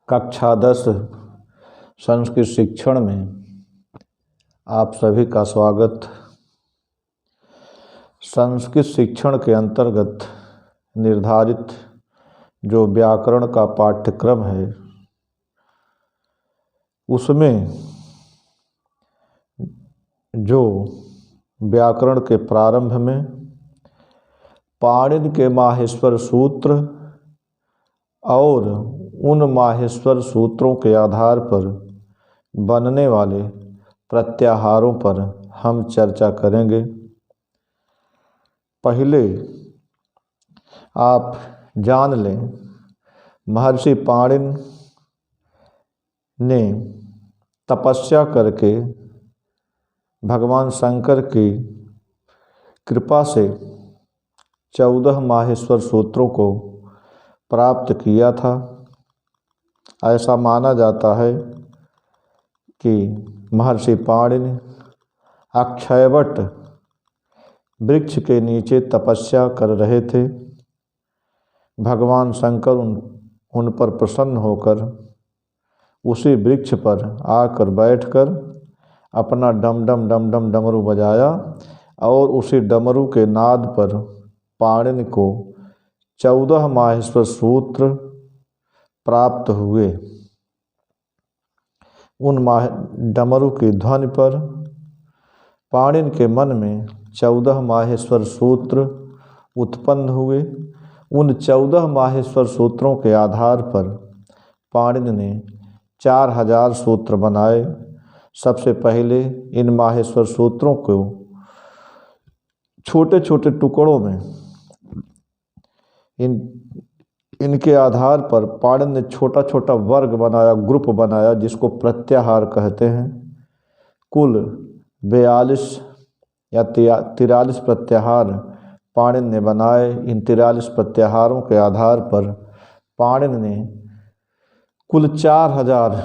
कक्षा 10 संस्कृत शिक्षण में आप सभी का स्वागत। संस्कृत शिक्षण के अंतर्गत निर्धारित जो व्याकरण का पाठ्यक्रम है उसमें जो व्याकरण के प्रारंभ में पाणिनि के माहेश्वर सूत्र और उन माहेश्वर सूत्रों के आधार पर बनने वाले प्रत्याहारों पर हम चर्चा करेंगे। पहले आप जान लें, महर्षि पाणिनि ने तपस्या करके भगवान शंकर की कृपा से 14 माहेश्वर सूत्रों को प्राप्त किया था। ऐसा माना जाता है कि महर्षि पाणिनि अक्षयवट वृक्ष के नीचे तपस्या कर रहे थे। भगवान शंकर उन पर प्रसन्न होकर उसी वृक्ष पर आकर बैठकर अपना डम डम डम डम डमरू बजाया और उसी डमरू के नाद पर पाणिनि को 14 माहेश्वर सूत्र प्राप्त हुए। उन डमरू की ध्वनि पर पाणिनि के मन में 14 माहेश्वर सूत्र उत्पन्न हुए। उन 14 माहेश्वर सूत्रों के आधार पर पाणिनि ने 4000 सूत्र बनाए। सबसे पहले इन माहेश्वर सूत्रों को छोटे छोटे टुकड़ों में इनके आधार पर पाणिनि ने छोटा छोटा वर्ग बनाया, ग्रुप बनाया, जिसको प्रत्याहार कहते हैं। कुल 42 या 43 प्रत्याहार पाणिनि ने बनाए। इन 43 प्रत्याहारों के आधार पर पाणिनि ने कुल 4000,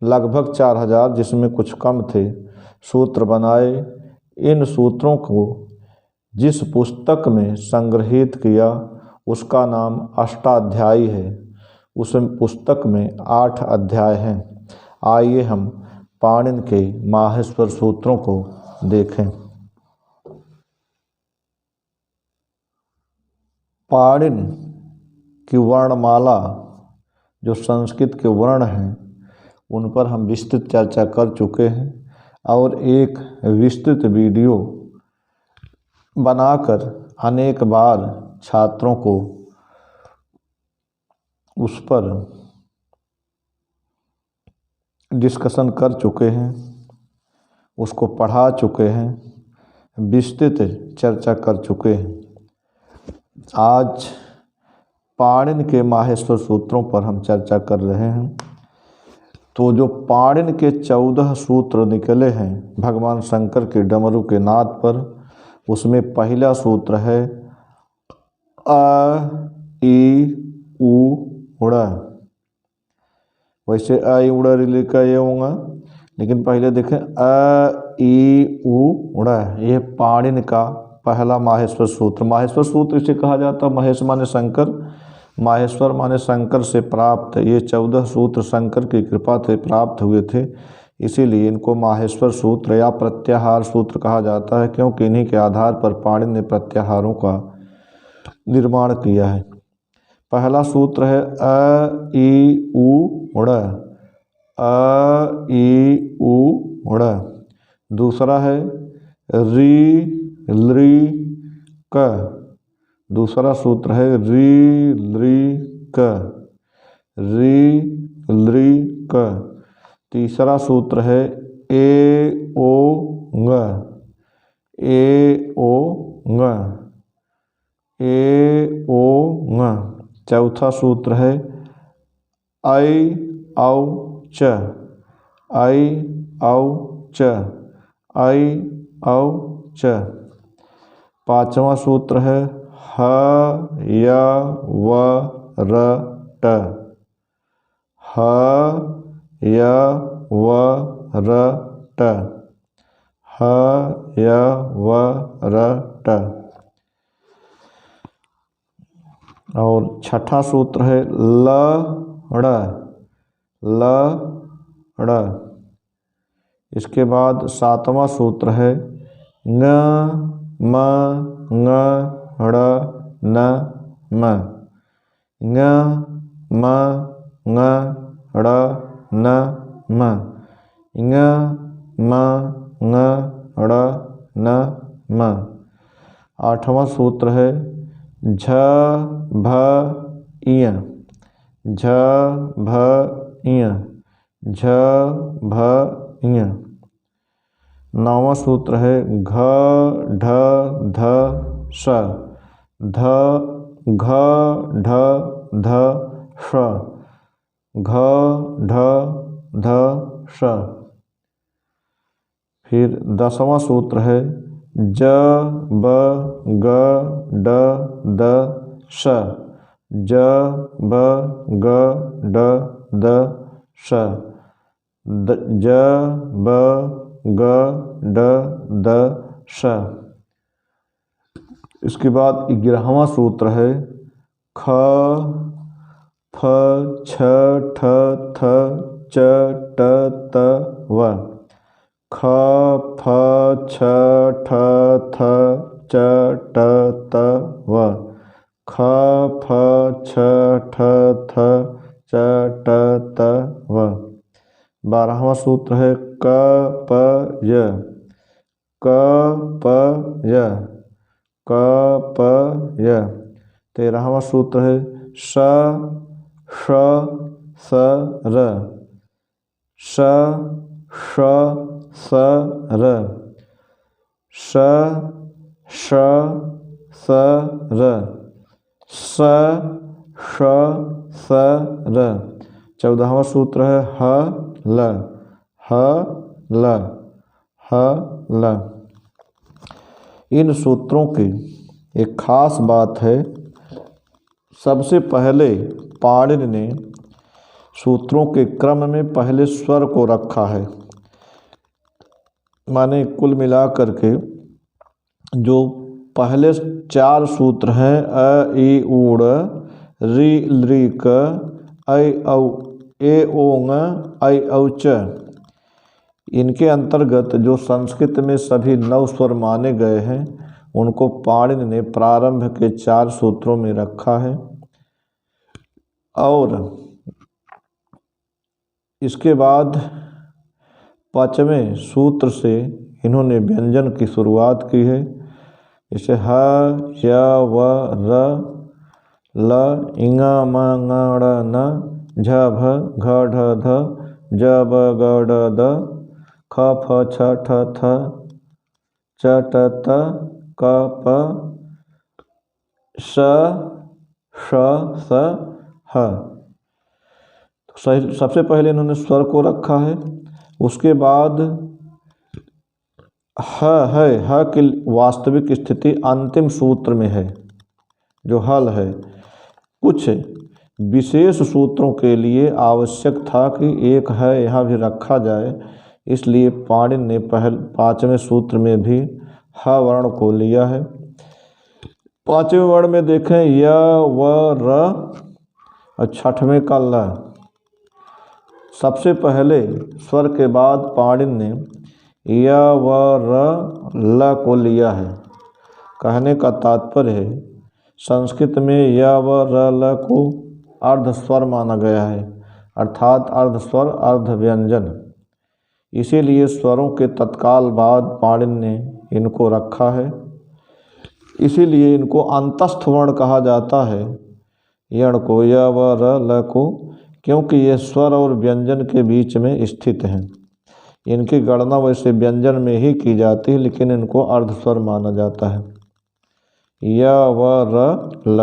लगभग 4000, जिसमें कुछ कम थे, सूत्र बनाए। इन सूत्रों को जिस पुस्तक में संग्रहित किया उसका नाम अष्टाध्यायी है। उस पुस्तक में 8 अध्याय हैं। आइए हम पाणिनि के माहेश्वर सूत्रों को देखें। पाणिनि की वर्णमाला, जो संस्कृत के वर्ण हैं, उन पर हम विस्तृत चर्चा कर चुके हैं और एक विस्तृत वीडियो बनाकर अनेक बार छात्रों को उस पर डिस्कशन कर चुके हैं, उसको पढ़ा चुके हैं, विस्तृत चर्चा कर चुके हैं। आज पाणिनि के माहेश्वर सूत्रों पर हम चर्चा कर रहे हैं। तो जो पाणिनि के 14 सूत्र निकले हैं भगवान शंकर के डमरू के नाद पर, उसमें पहला सूत्र है अ ई उ उड़। वैसे अ ई उड़ लिखा ये होगा, लेकिन पहले देखें अ ई उ उड़। ये पाणिनि का पहला माहेश्वर सूत्र। माहेश्वर सूत्र इसे कहा जाता है। महेश माने शंकर, माहेश्वर माने शंकर से प्राप्त। ये 14 सूत्र शंकर की कृपा से प्राप्त हुए थे, इसीलिए इनको माहेश्वर सूत्र या प्रत्याहार सूत्र कहा जाता है, क्योंकि इन्हीं के आधार पर पाणिनि ने प्रत्याहारों का निर्माण किया है। पहला सूत्र है अ ई उ उड़। अ ई उ उड़। दूसरा है री लृ क। दूसरा सूत्र है री लृ क। री लृ क। तीसरा सूत्र है ए ओ ङ। ए ओ ङ। ए ओ ङ। चौथा सूत्र है ऐ औ च। ऐ औ च। ऐ औ च। पांचवा सूत्र है ह य व र ट। ह य व र ट। ह य व र ट। और छठा सूत्र है ल ड़। ल ड़। इसके बाद 7वां सूत्र है ङ म ङ ड़ न म। ङ म ङ ड़ न म। ङ म ङ ड़ न म। 8वां सूत्र है झ भ इय। झ भ इय। झ भ इय। 9वां सूत्र है घ ढ ध स। ध घ ढ ध स। घ ढ ध स। फिर 10वां सूत्र है ज ब ग ड द स। ज ब ग ड द स। ज ब ग ड द स। इसके बाद 11वां सूत्र है ख फ छ ठ थ च ट त व। ख फ छ ठ थ च ट त व। ख फ छ ठ थ च ट त व। 12वां सूत्र है क प य। क प य। क प य। 13वां सूत्र है स श स र। स श स र। स श स र। स श स र। 14वां सूत्र है ह ल। ह ल। ह ल। इन सूत्रों की एक खास बात है, सबसे पहले पाणिनि ने सूत्रों के क्रम में पहले स्वर को रखा है। माने कुल मिलाकर के जो पहले 4 सूत्र हैं अ ई ऊड़ ऋ लृ क ऐ औ ए ओङ ऐ औ च, इनके अंतर्गत जो संस्कृत में सभी 9 स्वर माने गए हैं उनको पाणिनि ने प्रारंभ के 4 सूत्रों में रखा है। और इसके बाद 5वें सूत्र से इन्होंने व्यंजन की शुरुआत की है। जैसे ह य व र ल ङ म ङ ड़ न झ भ घ ढ ध ज ब ग ड द ख फ छ ठ थ च ट त क प स श स ह। सबसे पहले इन्होंने स्वर को रखा है। उसके बाद ह की वास्तविक स्थिति अंतिम सूत्र में है जो हल है। कुछ विशेष सूत्रों के लिए आवश्यक था कि एक है यहाँ भी रखा जाए, इसलिए पाणिनि ने 5वें सूत्र में भी ह वर्ण को लिया है। 5वें वर्ण में देखें य व र और 6वें का ल। सबसे पहले स्वर के बाद पाणिनि ने य व र ल को लिया है। कहने का तात्पर्य है संस्कृत में य व र ल को अर्ध स्वर माना गया है, अर्थात अर्ध स्वर अर्ध व्यंजन। इसीलिए स्वरों के तत्काल बाद पाणिनि ने इनको रखा है। इसीलिए इनको अंतस्थ वर्ण कहा जाता है, यण को, य व र ल को, क्योंकि ये स्वर और व्यंजन के बीच में स्थित हैं। इनकी गणना वैसे व्यंजन में ही की जाती है, लेकिन इनको अर्ध स्वर माना जाता है। य व र ल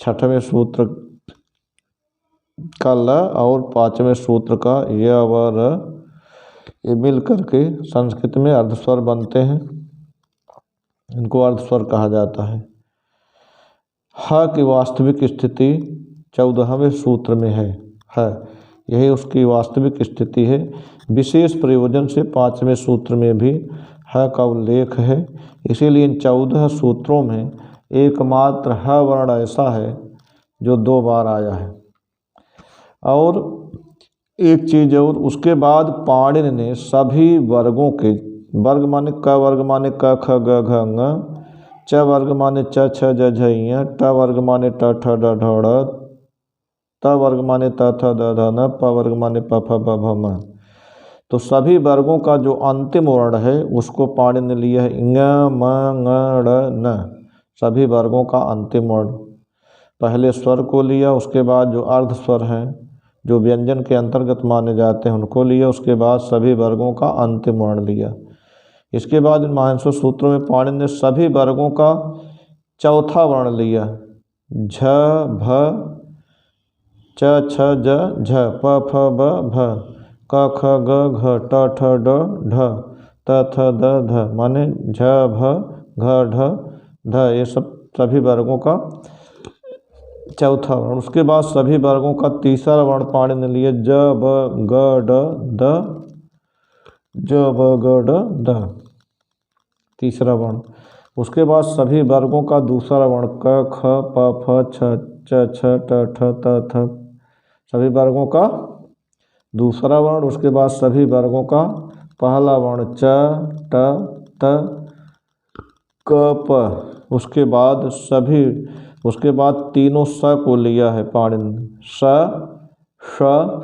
6वें सूत्र का ल और 5वें सूत्र का य व र, ये मिल करके संस्कृत में अर्धस्वर बनते हैं। इनको अर्धस्वर कहा जाता है। ह की वास्तविक स्थिति 14वें सूत्र में है। यही उसकी वास्तविक स्थिति है। विशेष प्रयोजन से 5वें सूत्र में भी ह का उल्लेख है। इसीलिए इन 14 सूत्रों में एकमात्र ह वर्ण ऐसा है जो 2 बार आया है। और एक चीज़ और, उसके बाद पाणिनि ने सभी वर्गों के, वर्ग माने क वर्ग माने क ख ग घ ङ, च वर्ग माने च छ ज झ ञ, ट वर्ग माने ट ठ ड ढ ढ, त वर्ग माने त थ द ध न, प वर्ग माने प फ ब भ म। तो सभी वर्गों का जो अंतिम वर्ण है उसको पाणिनि ने लिया है ङ म ङ ड़ न। सभी वर्गों का अंतिम वर्ण, पहले स्वर को लिया, उसके बाद जो अर्ध स्वर हैं जो व्यंजन के अंतर्गत माने जाते हैं उनको लिया, उसके बाद सभी वर्गों का अंतिम वर्ण लिया। इसके बाद इन महावस्वर सूत्रों में पाणिनि ने सभी वर्गों का चौथा वर्ण लिया, झ भ च छ ज झ, प फ ब भ, क ख ग घ, ट ठ ड ढ, त थ द ध, माने झ भ घ ढ ध, ये सब सभी वर्गों का चौथा वर्ण। उसके बाद सभी वर्गों का तीसरा वर्ण पाणिनि ने लिया, ज ब ग ड द, ज ब ग ड द, तीसरा वर्ण। उसके बाद सभी वर्गों का दूसरा वर्ण, क ख प फ छ च छ ट ठ त थ, सभी वर्गों का दूसरा वर्ण। उसके बाद सभी वर्गों का पहला वर्ण, च ट त क प। उसके बाद तीनों स को लिया है पाणिनि ने, स श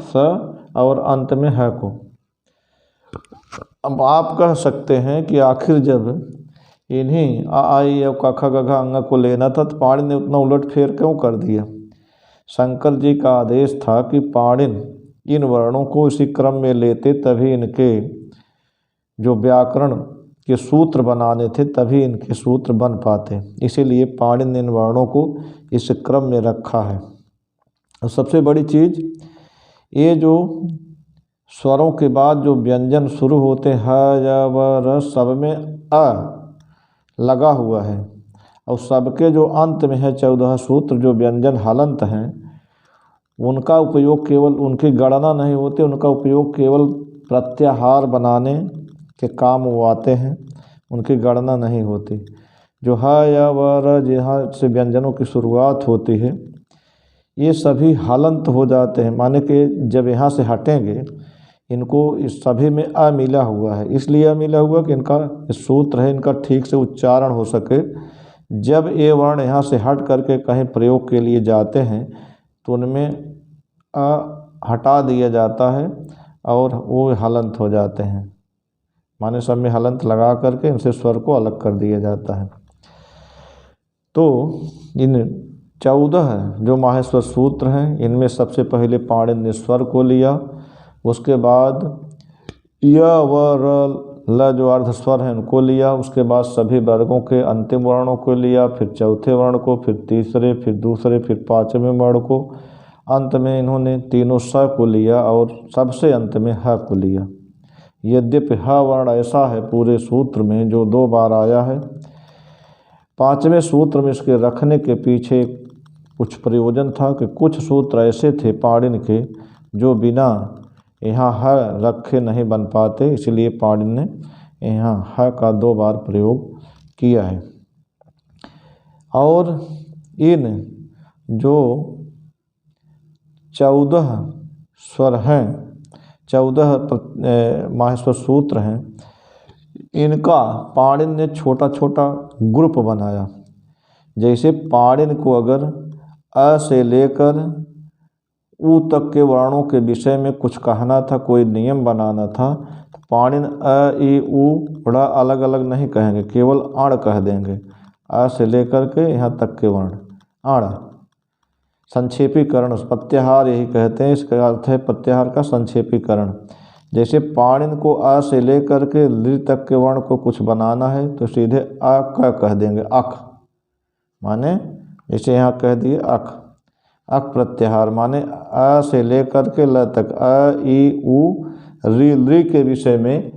स और अंत में ह को। अब आप कह सकते हैं कि आखिर जब इन्हीं आ आई और क ख ग घ ङ को लेना था तो पाणिनि ने उतना उलट फेर क्यों कर दिया। शंकर जी का आदेश था कि पाणिनि इन वर्णों को इसी क्रम में लेते, तभी इनके जो व्याकरण के सूत्र बनाने थे तभी इनके सूत्र बन पाते, इसीलिए पाणिनि ने इन वर्णों को इस क्रम में रखा है। और सबसे बड़ी चीज़, ये जो स्वरों के बाद जो व्यंजन शुरू होते हैं ह य व र, सब में अ लगा हुआ है, और सबके जो अंत में है 14 सूत्र जो व्यंजन हलंत हैं, उनका उपयोग केवल, उनकी गणना नहीं होती, उनका उपयोग केवल प्रत्याहार बनाने के काम वो आते हैं, उनकी गणना नहीं होती। जो ह या व र जहाँ से व्यंजनों की शुरुआत होती है ये सभी हलंत हो जाते हैं, माने कि जब यहाँ से हटेंगे इनको इस सभी में अ मिला हुआ है, इसलिए अ मिला हुआ कि इनका सूत्र है, इनका ठीक से उच्चारण हो सके। जब ये वर्ण यहाँ से हट करके कहीं प्रयोग के लिए जाते हैं तो उनमें अ हटा दिया जाता है और वो हलंत हो जाते हैं, माने सब में हलंत लगा करके इनसे स्वर को अलग कर दिया जाता है। तो इन 14 जो माहेश्वर सूत्र हैं इनमें सबसे पहले पाणिनि ने स्वर को लिया, उसके बाद य व र ल जो अर्ध स्वर हैं उनको लिया, उसके बाद सभी वर्गों के अंतिम वर्णों को लिया, फिर चौथे वर्ण को, फिर तीसरे, फिर दूसरे, फिर पांचवें वर्ण को, अंत में इन्होंने तीनों स को लिया और सबसे अंत में ह को लिया। यद्यपि ह वर्ण ऐसा है पूरे सूत्र में जो 2 बार आया है, पांचवें सूत्र में इसके रखने के पीछे कुछ प्रयोजन था कि कुछ सूत्र ऐसे थे पाणिनि के जो बिना यहाँ ह रखे नहीं बन पाते, इसलिए पाणिनि ने यहाँ ह का 2 बार प्रयोग किया है। और इन जो 14 स्वर हैं, 14 माहेश्वर सूत्र हैं, इनका पाणिनि ने छोटा छोटा ग्रुप बनाया। जैसे पाणिनि को अगर अ से लेकर उ तक के वर्णों के विषय में कुछ कहना था, कोई नियम बनाना था, तो पाणिनि अ ई उ ड़ अलग अलग नहीं कहेंगे, केवल अण कह देंगे। अ से लेकर के यहाँ तक के वर्ण अण, संक्षेपीकरण, प्रत्याहार यही कहते हैं, इसका अर्थ है प्रत्याहार का संक्षेपीकरण। जैसे पाणिनि को अ से लेकर के लृ तक के वर्ण को कुछ बनाना है तो सीधे अ क कह देंगे, अख, माने जैसे यहाँ कह दिए अख, अक प्रत्याहार, माने अ से लेकर के ल तक, अ ई उ ऋ लृ के विषय में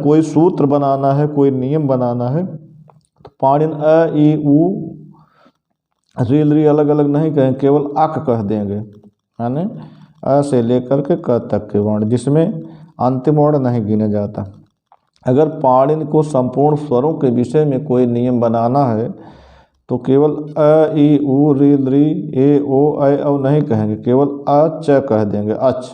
कोई सूत्र बनाना है, कोई नियम बनाना है तो पाणिनि अ ई उ ऋ लृ अलग अलग नहीं कहें, केवल अक कह देंगे, माने अ से लेकर के क तक के वर्ण जिसमें अंतिम वर्ण नहीं गिना जाता। अगर पाणिनि को संपूर्ण स्वरों के विषय में कोई नियम बनाना है तो केवल अ ई उ री ली ए ओ ऐ औ नहीं कहेंगे, केवल अ च कह देंगे, अच।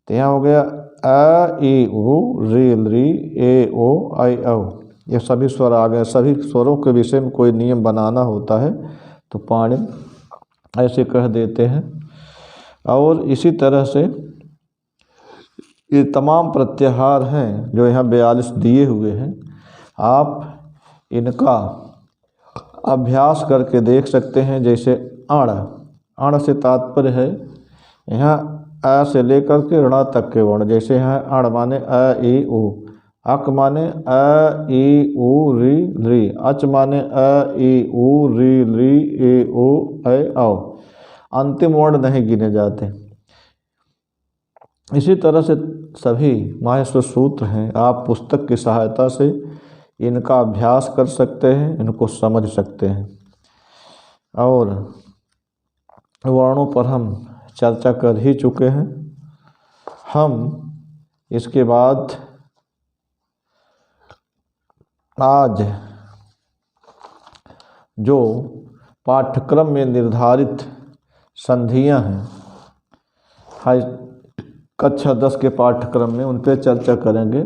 तो यहाँ हो गया अ ई उ री ली ए ओ ऐ औ, ये सभी स्वर आ गए। सभी स्वरों के विषय में कोई नियम बनाना होता है तो पाणिनि ऐसे कह देते हैं। और इसी तरह से ये तमाम प्रत्याहार हैं जो यहाँ 42 दिए हुए हैं, आप इनका अभ्यास करके देख सकते हैं। जैसे अण, अण से तात्पर्य है यहाँ अ से लेकर के ऋण तक के वर्ण। जैसे यहाँ अण माने अ ई उ, अक माने अ ई उ री ली, अच माने अ ई उ री ली ए ओ ऐ औ। अंतिम वर्ण नहीं गिने जाते। इसी तरह से सभी माहेश्वर सूत्र हैं, आप पुस्तक की सहायता से इनका अभ्यास कर सकते हैं, इनको समझ सकते हैं। और वर्णों पर हम चर्चा कर ही चुके हैं। हम इसके बाद आज जो पाठ्यक्रम में निर्धारित संधियां हैं कक्षा 10 के पाठ्यक्रम में, उन पर चर्चा करेंगे।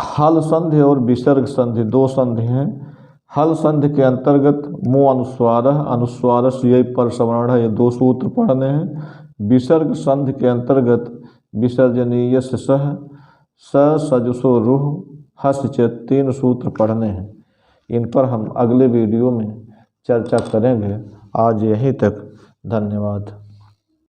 हल संधि और विसर्ग संधि, दो संधि हैं। हल संधि के अंतर्गत मो अनुस्वारः, अनुस्वारस्य यही पर सवर्ण है, ये दो सूत्र पढ़ने हैं। विसर्ग संधि के अंतर्गत विसर्जनीय सह, स सजुषो रुह, हस च, तीन सूत्र पढ़ने हैं। इन पर हम अगले वीडियो में चर्चा करेंगे। आज यहीं तक, धन्यवाद।